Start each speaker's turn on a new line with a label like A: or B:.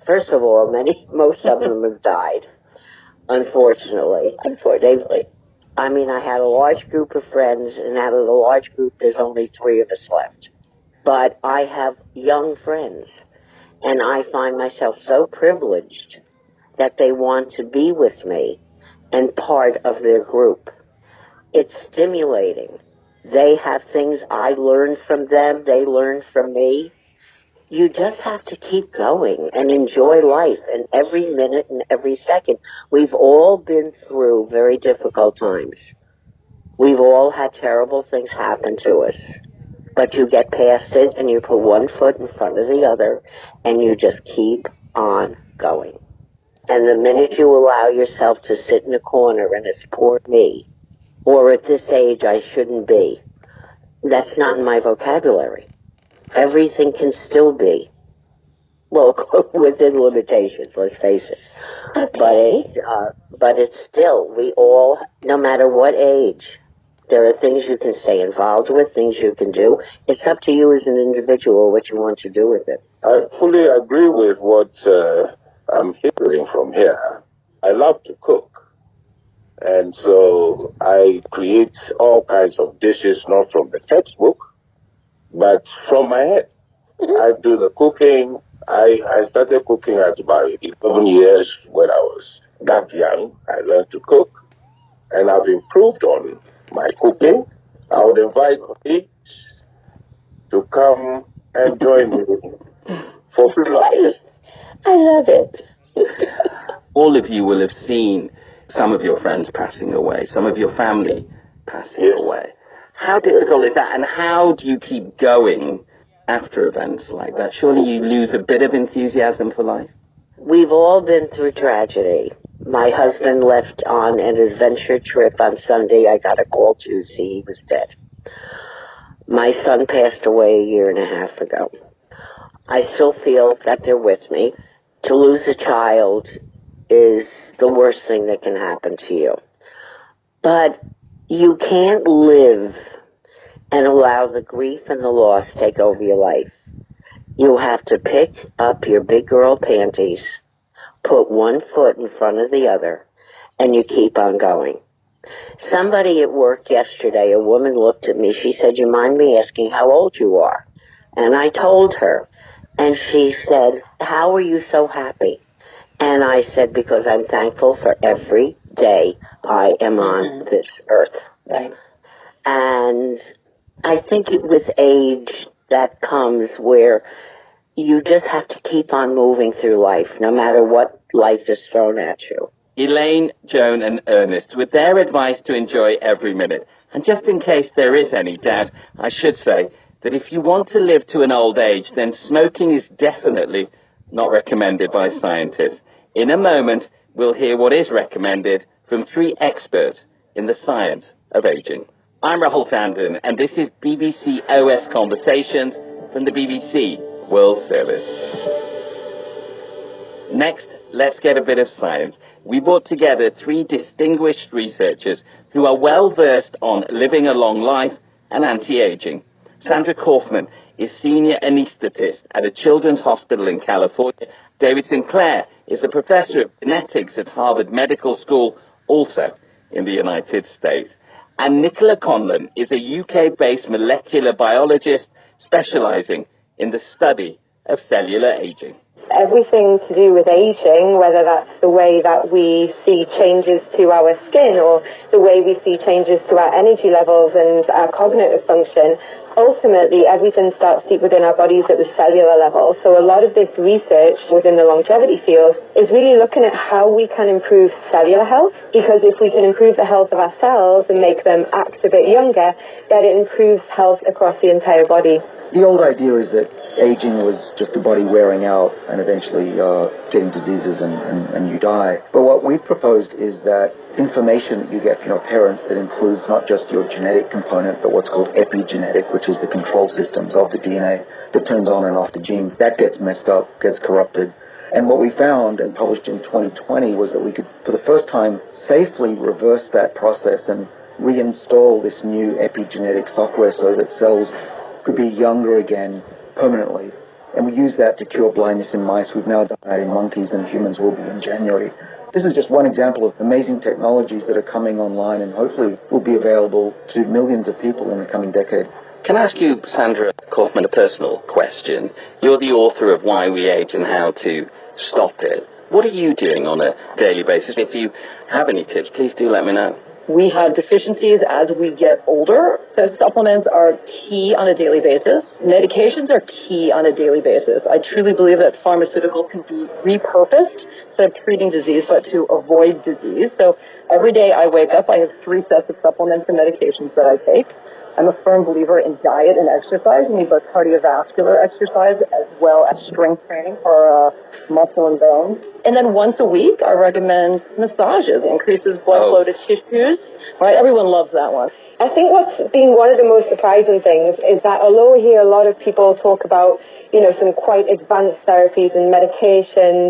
A: First of all, most of them have died, unfortunately. I mean, I had a large group of friends, and out of the large group, there's only 3 of us left. But I have young friends, and I find myself so privileged that they want to be with me and part of their group. It's stimulating. They have things I learn from them, they learn from me. You just have to keep going and enjoy life and every minute and every second. We've all been through very difficult times. We've all had terrible things happen to us. But you get past it and you put one foot in front of the other and you just keep on going. And the minute you allow yourself to sit in a corner and it's poor me, or at this age I shouldn't be, that's not in my vocabulary. Everything can still be. Well, within limitations, let's face it. Okay. But it's still, we all, no matter what age, there are things you can stay involved with, things you can do. It's up to you as an individual what you want to do with it.
B: I fully agree with what I'm hearing from here. I love to cook. And so I create all kinds of dishes, not from the textbook, but from my head. I do the cooking. I started cooking at about 11 years when I was that young. I learned to cook, and I've improved on my cooking. I would invite colleagues to come and join me for free lunch.
A: I love it.
C: All of you will have seen some of your friends passing away, some of your family passing away. How difficult is that, and how do you keep going after events like that? Surely you lose a bit of enthusiasm for life?
A: We've all been through tragedy. My husband left on an adventure trip on Sunday. I got a call Tuesday. He was dead. My son passed away 1.5 years ago. I still feel that they're with me. To lose a child is the worst thing that can happen to you. But you can't live and allow the grief and the loss take over your life. You have to pick up your big girl panties, put one foot in front of the other, and you keep on going. Somebody at work yesterday, a woman looked at me. She said, "You mind me asking how old you are?" And I told her. And she said, "How are you so happy?" And I said, "Because I'm thankful for every day I am on this earth."
D: Right.
A: And I think with age, that comes where you just have to keep on moving through life, no matter what life is thrown at you.
C: Elaine, Joan and Ernest, with their advice to enjoy every minute. And just in case there is any doubt, I should say that if you want to live to an old age, then smoking is definitely not recommended by scientists. In a moment, we'll hear what is recommended from 3 experts in the science of aging. I'm Rahul Tandon, and this is BBC OS Conversations from the BBC World Service. Next, let's get a bit of science. We brought together 3 distinguished researchers who are well-versed on living a long life and anti-aging. Sandra Kaufman is senior anesthetist at a children's hospital in California. David Sinclair is a professor of genetics at Harvard Medical School, also in the United States. And Nicola Conlon is a UK-based molecular biologist specializing in the study of cellular aging.
D: Everything to do with aging, whether that's the way that we see changes to our skin or the way we see changes to our energy levels and our cognitive function, ultimately everything starts deep within our bodies at the cellular level. So a lot of this research within the longevity field is really looking at how we can improve cellular health, because if we can improve the health of our cells and make them act a bit younger, then it improves health across the entire body.
E: The old idea is that aging was just the body wearing out and eventually getting diseases and you die. But what we've proposed is that information that you get from your parents that includes not just your genetic component, but what's called epigenetic, which is the control systems of the DNA that turns on and off the genes, that gets messed up, gets corrupted. And what we found and published in 2020 was that we could, for the first time, safely reverse that process and reinstall this new epigenetic software so that cells could be younger again permanently. And we use that to cure blindness in mice. We've now done that in monkeys, and humans will be in January. This is just one example of amazing technologies that are coming online and hopefully will be available to millions of people in the coming decade.
C: Can I ask you, Sandra Kaufman, a personal question? You're the author of Why We Age and How to Stop It. What are you doing on a daily basis? If you have any tips, please do let me know.
F: We have deficiencies as we get older, so supplements are key on a daily basis. Medications are key on a daily basis. I truly believe that pharmaceuticals can be repurposed instead of treating disease, but to avoid disease. So every day I wake up, I have 3 sets of supplements and medications that I take. I'm a firm believer in diet and exercise. You need both cardiovascular exercise as well as strength training for muscle and bone. And then once a week, I recommend massages. It increases blood flow to tissues. Right? Everyone loves that one.
D: I think what's been one of the most surprising things is that although we hear a lot of people talk about, some quite advanced therapies and medication,